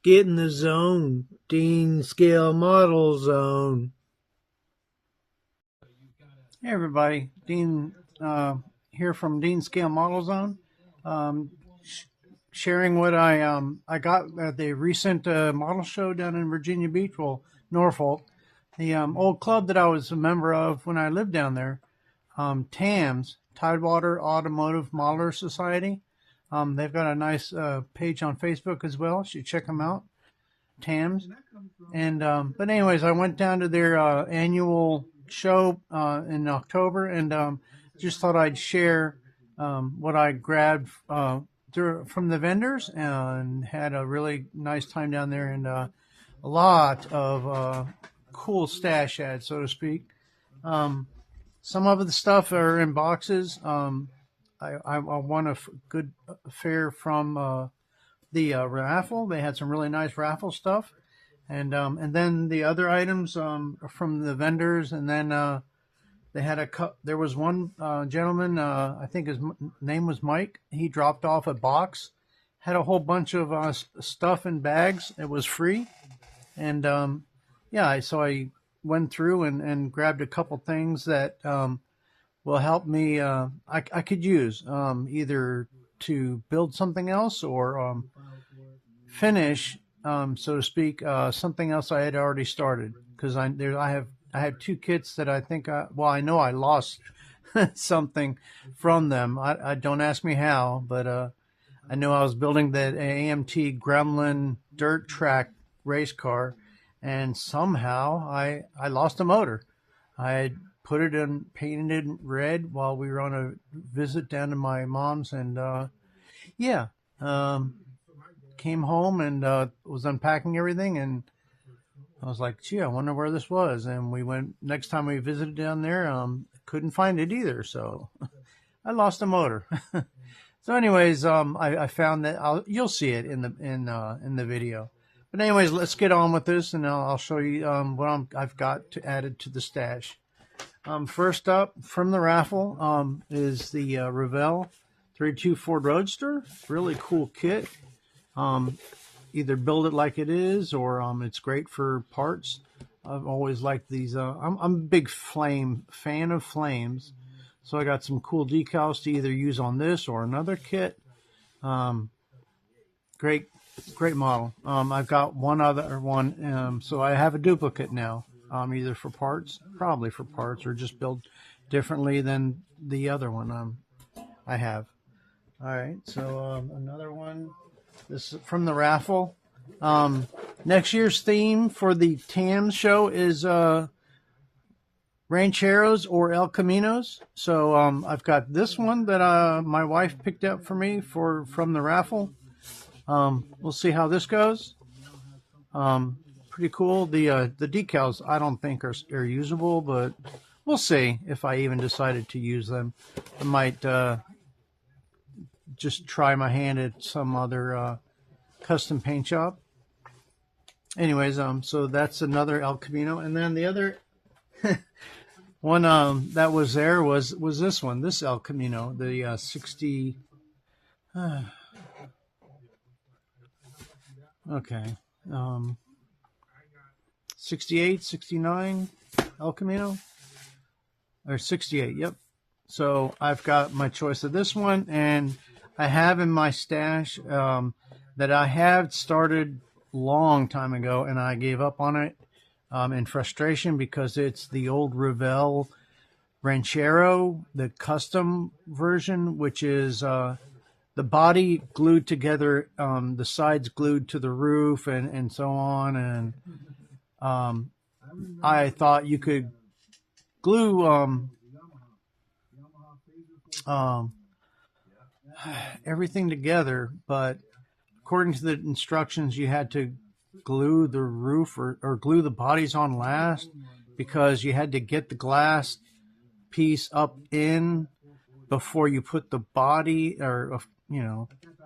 Get in the zone. Dean Scale Model Zone. Hey everybody, Dean here from Dean Scale Model Zone, sharing what I got at the recent model show down in Virginia Beach, well, Norfolk, the old club that I was a member of when I lived down there, TAMS, Tidewater Automotive Modeler Society. They've got a nice page on Facebook as well. You should check them out, TAMS. And but anyways, I went down to their annual show in October, and just thought I'd share what I grabbed from the vendors, and had a really nice time down there, and a lot of cool stash ads, so to speak. Some of the stuff are in boxes. I won a good fare from the raffle. They had some really nice raffle stuff. And then the other items from the vendors, and then they had there was one gentleman, I think his name was Mike. He dropped off a box, had a whole bunch of stuff in bags. It was free, and yeah, so I went through and grabbed a couple things that will help me. I could use either to build something else, or finish, so to speak, something else I had already started, because I have two kits that I think I know I lost something from them. I don't ask me how, but I know I was building that AMT Gremlin dirt track race car, and somehow I lost a motor. I had put it in, painted it red while we were on a visit down to my mom's, and yeah. Came home and was unpacking everything, and I was like, gee, I wonder where this was. And we went, next time we visited down there, couldn't find it either, so I lost a motor. So anyways, I found that you'll see it in the video. But anyways, let's get on with this, and I'll show you what I've got added to the stash. First up from the raffle is the Revell 32 Ford Roadster. Really cool kit. Either build it like it is, or it's great for parts. I've always liked these. I'm a big fan of flames, so I got some cool decals to either use on this or another kit. Great model. I've got one other one, so I have a duplicate now, either for parts, probably for parts, or just build differently than the other one I have. All right, so another one. This is from the raffle. Next year's theme for the TAMS show is Rancheros or El Caminos. So I've got this one that my wife picked up for me from the raffle. We'll see how this goes. Pretty cool. The decals I don't think are usable, but we'll see if I even decided to use them. I might just try my hand at some other custom paint shop. Anyways, so that's another El Camino, and then the other one that was there was this one, this El Camino, the 60. Okay, 68, 69 El Camino, or 68. Yep. So I've got my choice of this one, and I have in my stash that I had started long time ago, and I gave up on it in frustration, because it's the old Revell Ranchero, the custom version, which is the body glued together, the sides glued to the roof, and so on. And I thought you could glue everything together, but according to the instructions, you had to glue the roof or glue the bodies on last, because you had to get the glass piece up in before you put the body, or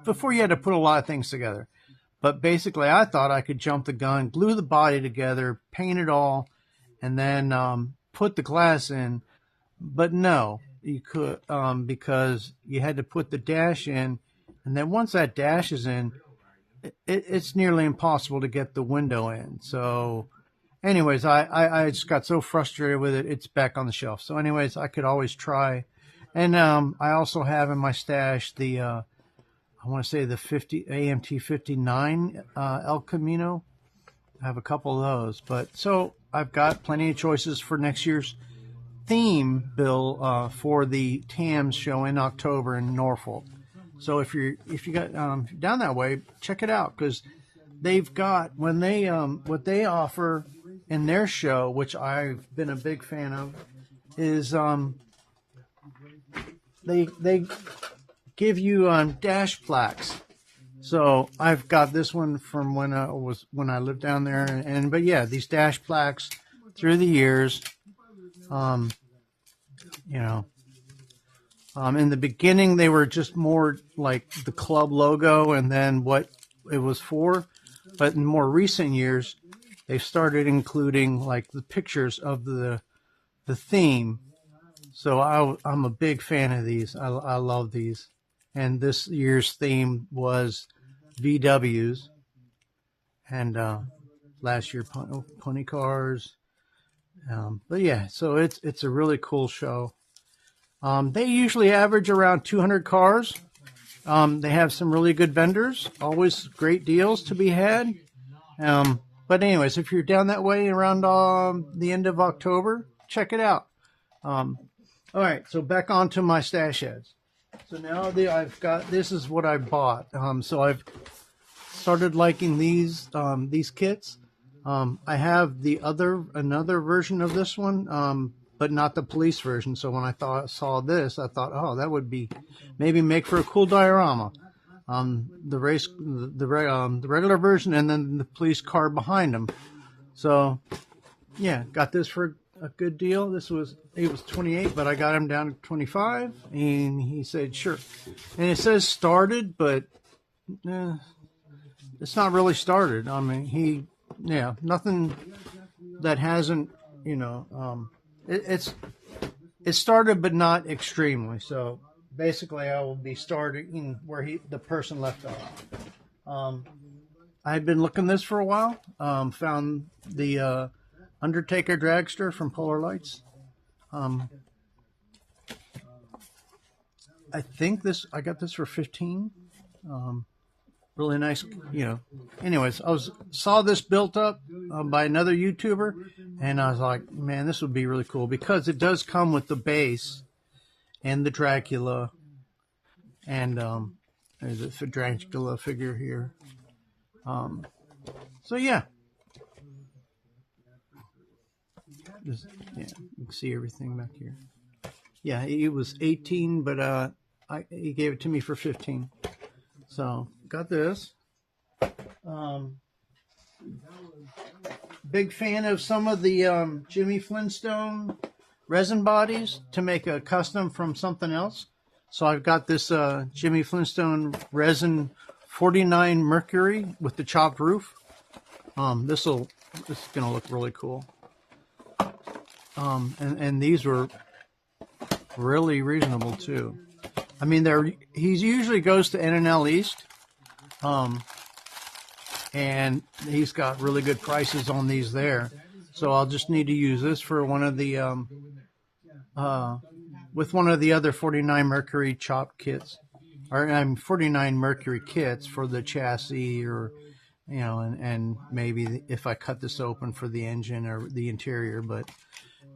before you had to put a lot of things together. But basically, I thought I could jump the gun, glue the body together, paint it all, and then put the glass in. But no, you could, because you had to put the dash in, and then once that dash is in, it's nearly impossible to get the window in. So, anyways, I just got so frustrated with it. It's back on the shelf. So, anyways, I could always try. And I also have in my stash the I want to say the 50 AMT 59 El Camino. I have a couple of those, but so I've got plenty of choices for next year's theme bill for the TAMS show in October in Norfolk. So if you got down that way, check it out, because they've got when they what they offer in their show, which I've been a big fan of, is they give you dash plaques. So I've got this one from when I lived down there, and but yeah, these dash plaques through the years. You know, in the beginning they were just more like the club logo and then what it was for, but in more recent years they've started including like the pictures of the theme. So I'm a big fan of these. I love these, and this year's theme was VWs, and last year pony cars. But yeah, so it's a really cool show. They usually average around 200 cars. They have some really good vendors, always great deals to be had. But anyways, if you're down that way around the end of October, check it out. All right, so back onto my stash heads. So now I've got, this is what I bought. So I've started liking these kits. I have another version of this one, but not the police version. So when I saw this, I thought, oh, that would be maybe make for a cool diorama. The regular version, and then the police car behind them. So yeah, got this for a good deal. It was 28, but I got him down to 25, and he said sure. And it says started, but it's not really started. I mean, nothing that hasn't, it's started, but not extremely. So basically, I will be starting where the person left off. I had been looking this for a while. Found the Undertaker dragster from Polar Lights. I think I got this for 15. Really nice, Anyways, saw this built up by another YouTuber, and I was like, man, this would be really cool, because it does come with the base and the Dracula, and there's a Dracula figure here. So yeah. You can see everything back here. Yeah, it was 18, but he gave it to me for 15. So got this. Big fan of some of the Jimmy Flintstone resin bodies to make a custom from something else. So I've got this Jimmy Flintstone resin 49 Mercury with the chopped roof. This is gonna look really cool. And these were really reasonable too. I mean, he usually goes to N&L East, and he's got really good prices on these there. So I'll just need to use this for one of the with one of the other 49 Mercury chopped kits, or 49 Mercury kits for the chassis, or and maybe if I cut this open for the engine or the interior, but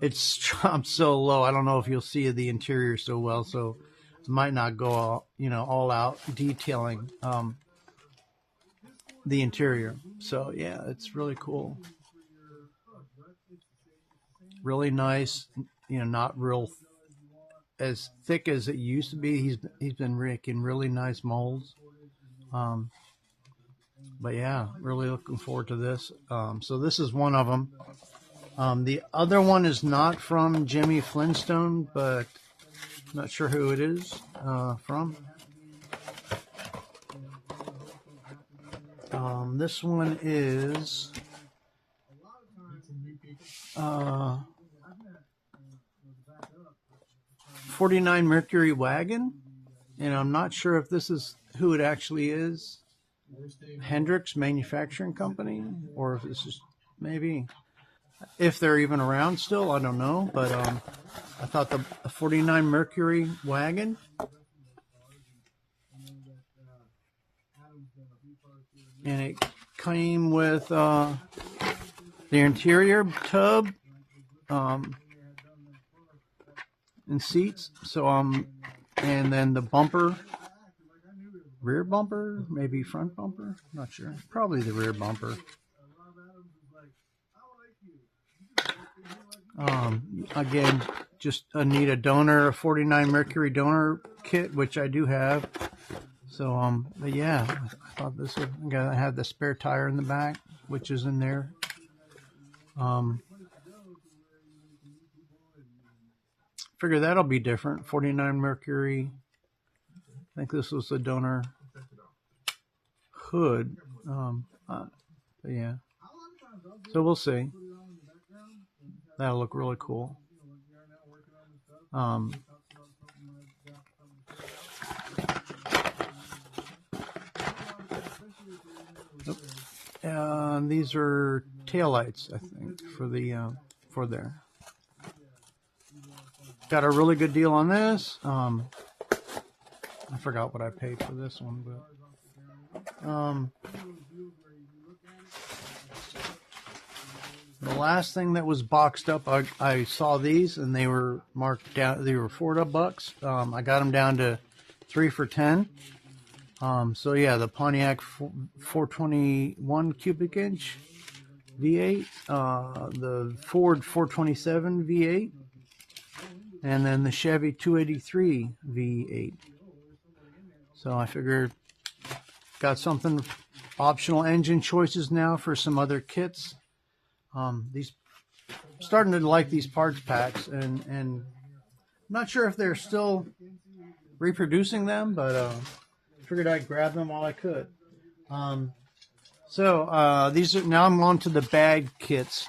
it's chopped so low, I don't know if you'll see the interior so well, so I might not go all out detailing the interior. So yeah, it's really cool, really nice. Not real as thick as it used to be. He's been making really nice molds. But yeah, really looking forward to this. So this is one of them. The other one is not from Jimmy Flintstone, but I'm not sure who it is from. This one is 49 Mercury Wagon, and I'm not sure if this is who it actually is. Hendrix Manufacturing Company, or if this is maybe, if they're even around still, I don't know. But I thought the 49 Mercury wagon, and it came with the interior tub and seats. So and then the bumper, rear bumper, maybe front bumper, not sure. Probably the rear bumper. Again, just need a donor, a 49 Mercury donor kit, which I do have. So, but yeah, I thought this would, I have the spare tire in the back, which is in there. Figure that'll be different. 49 Mercury. I think this was the donor hood. But yeah. So we'll see. That'll look really cool. These are taillights, I think, for there. Got a really good deal on this. I forgot what I paid for this one, but the last thing that was boxed up, I saw these and they were marked down. They were $4. I got them down to 3 for $10. So yeah, the Pontiac 421 cubic inch V8, the Ford 427 V8, and then the Chevy 283 V8. So I figured, got something, optional engine choices now for some other kits. These, starting to like these parts packs, and I'm not sure if they're still reproducing them, but figured I'd grab them while I could. So these are, now I'm on to the bag kits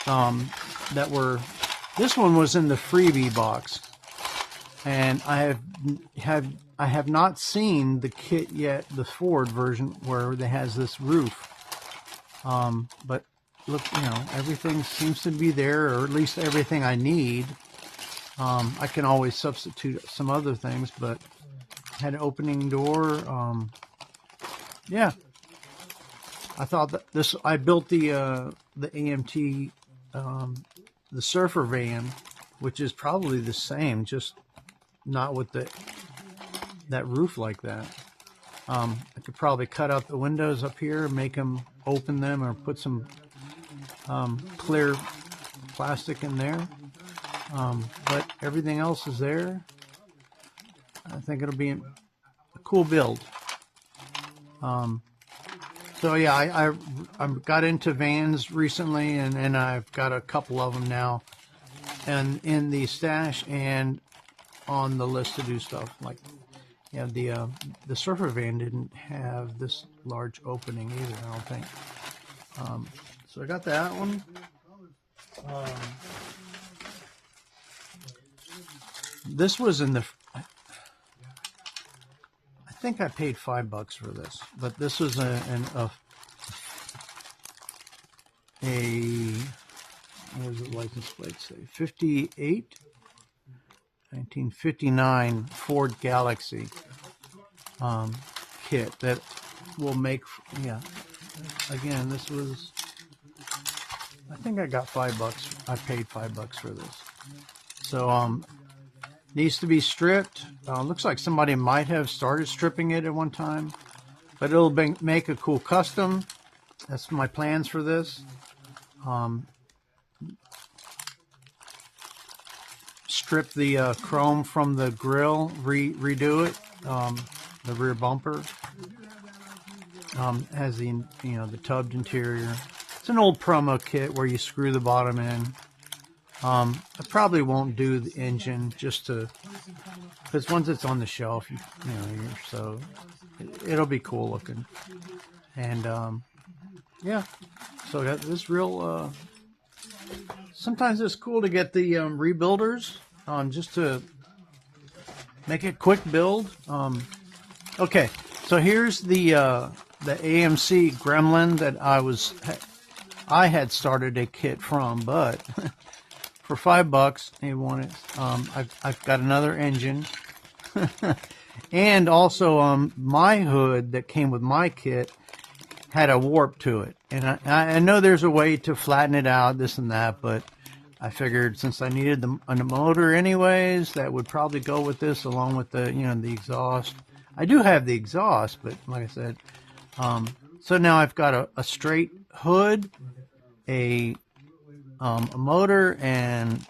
that were, this one was in the freebie box, and I have not seen the kit yet, the Ford version where it has this roof. But look, you know, everything seems to be there, or at least everything I need. I can always substitute some other things, but had an opening door. Yeah, I thought that this, I built the AMT, the Surfer van, which is probably the same, just not with that roof like that. I could probably cut out the windows up here, make them, open them, or put some clear plastic in there. But everything else is there. I think it'll be a cool build. So yeah, I got into vans recently, and I've got a couple of them now, and in the stash and on the list to do stuff. Like, yeah, the Surfer van didn't have this large opening either, I don't think. So I got that one. This was in the, I think I paid $5 for this, but this was a what does the license plate say? 1959 Ford Galaxy kit that will make, yeah. Again, this was, I think I got $5. I paid $5 for this. So needs to be stripped. Looks like somebody might have started stripping it at one time, but it'll make a cool custom. That's my plans for this. Strip the chrome from the grill, redo it. The rear bumper has the, you know, the tubbed interior. It's an old promo kit where you screw the bottom in. I probably won't do the engine just to, because once it's on the shelf, you know, so it'll be cool looking. And yeah, so I got this real. Sometimes it's cool to get the rebuilders just to make it quick build. Okay, so here's the the AMC Gremlin that I had started a kit from, but for $5 they wanted. I've got another engine, and also my hood that came with my kit had a warp to it, and I know there's a way to flatten it out, this and that, but I figured since I needed a motor anyways, that would probably go with this along with the the exhaust. I do have the exhaust, but like I said, so now I've got a straight hood, a motor, and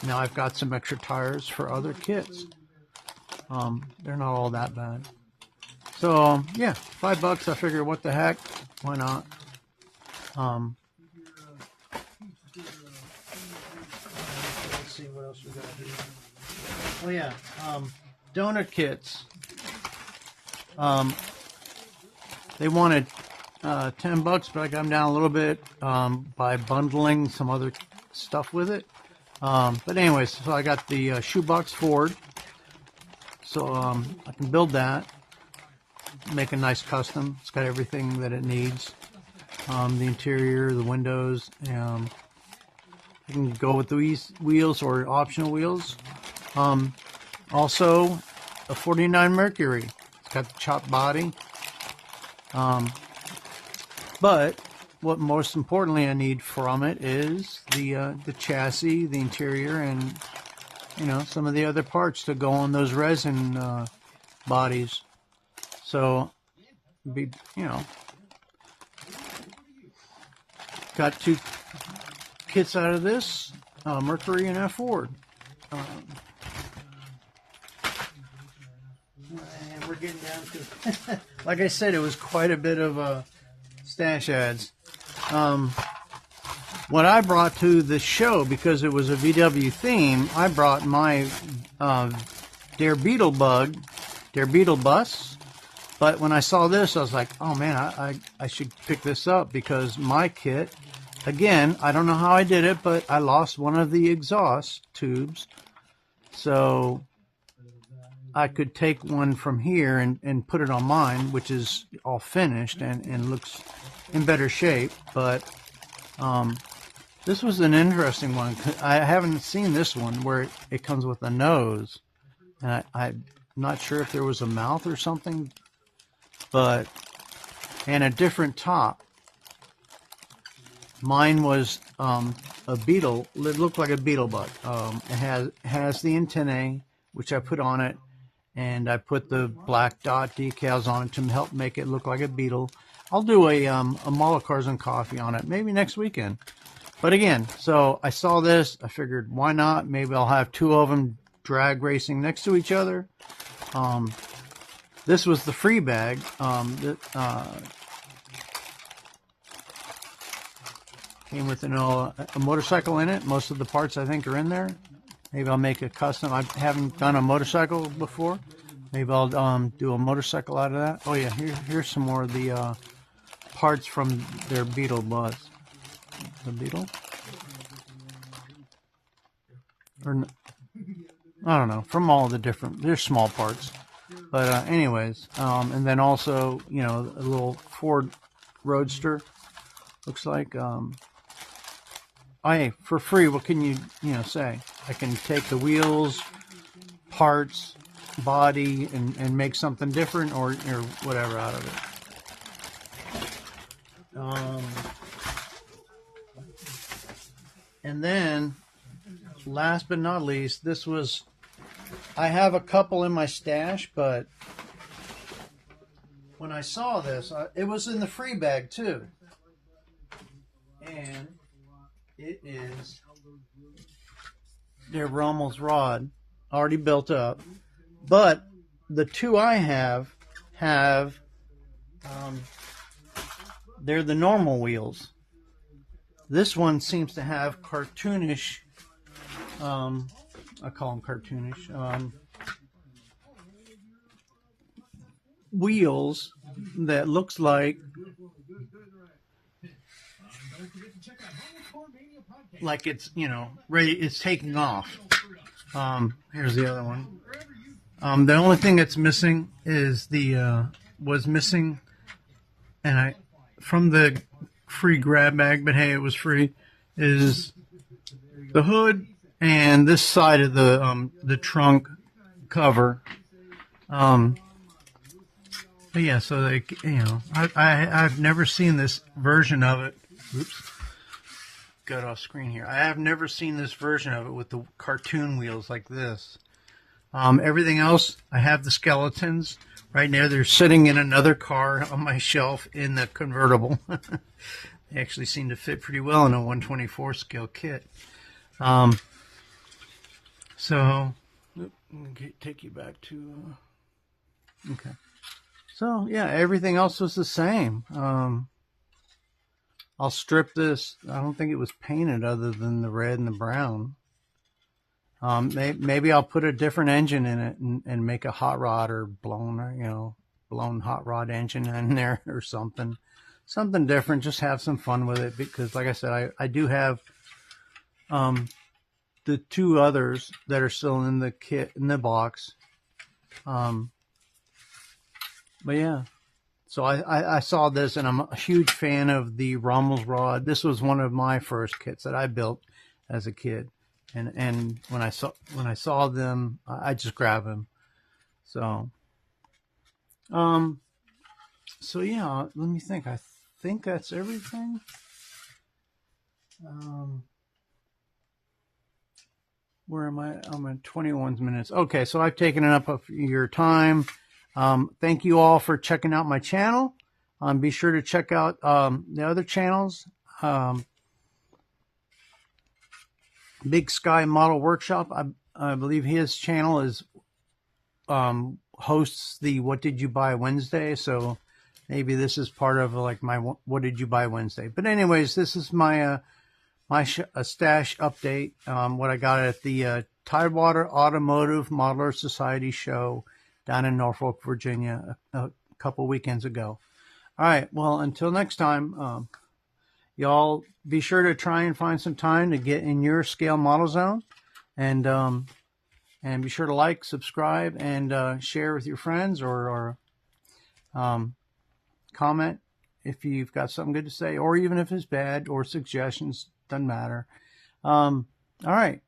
now I've got some extra tires for other kits. They're not all that bad. So yeah, $5. I figure, what the heck, why not? Let's see what else we got here. Oh yeah, donor kits. They wanted $10, but I got them down a little bit by bundling some other stuff with it. But anyways, so I got the shoebox Ford, so I can build that, make a nice custom. It's got everything that it needs. The interior, the windows. I can go with these wheels or optional wheels. Also, a 49 Mercury. It's got the chopped body. But what most importantly I need from it is the chassis, the interior, and some of the other parts to go on those resin bodies. So, got 2 kits out of this, Mercury and a Ford. And we're getting down to, like I said, it was quite a bit of stash ads. What I brought to the show, because it was a VW theme, I brought my Dare Beetle bus. But when I saw this, I was like, oh man, I should pick this up, because my kit, again, I don't know how I did it, but I lost one of the exhaust tubes. So I could take one from here and put it on mine, which is all finished and looks in better shape. But this was an interesting one. I haven't seen this one where it comes with a nose. And I'm not sure if there was a mouth or something, and a different top. Mine was a Beetle. It looked like a Beetle butt. It has the antennae, which I put on it, and I put the black dot decals on it to help make it look like a Beetle. I'll do a Mall Cars and Coffee on it, maybe next weekend. But again, so I saw this. I figured, why not? Maybe I'll have 2 of them drag racing next to each other. This was the free bag. Came with a motorcycle in it. Most of the parts, I think, are in there. Maybe I'll make a custom. I haven't done a motorcycle before. Maybe I'll do a motorcycle out of that. Oh yeah, here's some more of the parts from their Beetle bus. The Beetle? Or I don't know. From all the different, they're small parts. But anyways, and then also, a little Ford Roadster. Looks like. Hey, for free, what can you say? I can take the wheels, parts, body, and make something different or whatever out of it. And then, last but not least, this was, I have a couple in my stash, but when I saw this, it was in the free bag too. And it is their Rommel's rod, already built up. But the 2 I have, they're the normal wheels. This one seems to have cartoonish, I call them cartoonish, wheels that looks like it's, ready, it's taking off. Here's the other one. The only thing that's missing is was missing and I from the free grab bag, but hey, it was free, is the hood and this side of the trunk cover. But yeah, so I've never seen this version of it. Oops, got off screen here. I have never seen this version of it with the cartoon wheels like this. Everything else, I have the skeletons right now. They're sitting in another car on my shelf in the convertible. They actually seem to fit pretty well in a 124 scale kit. So, let me take you back to, okay. So, yeah, everything else was the same. I'll strip this. I don't think it was painted other than the red and the brown. Maybe I'll put a different engine in it and make a hot rod or blown hot rod engine in there or something different. Just have some fun with it because, like I said, I do have the two others that are still in the kit in the box. But yeah, so I saw this and I'm a huge fan of the Rommel's rod. This was one of my first kits that I built as a kid. And when I saw them, I just grabbed them. So, so yeah, let me think. I think that's everything. Where am I? I'm at 21 minutes. Okay, so I've taken up of your time. Thank you all for checking out my channel. Be sure to check out the other channels. Big Sky Model Workshop. I believe his channel is hosts the What Did You Buy Wednesday. So maybe this is part of like my What Did You Buy Wednesday. But anyways, this is my stash update. What I got at the Tidewater Automotive Modeler Society show down in Norfolk, Virginia, a couple weekends ago. All right. Well, until next time. Y'all be sure to try and find some time to get in your scale model zone, and be sure to like, subscribe, and share with your friends or comment if you've got something good to say, or even if it's bad or suggestions, doesn't matter. All right,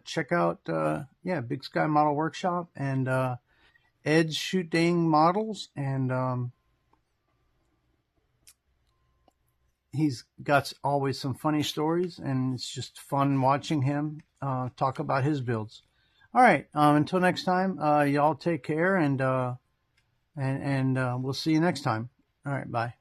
check out Big Sky Model Workshop and Ed's Shooting Models, and he's got always some funny stories, and it's just fun watching him talk about his builds. All right, until next time, y'all take care, and we'll see you next time. All right, bye.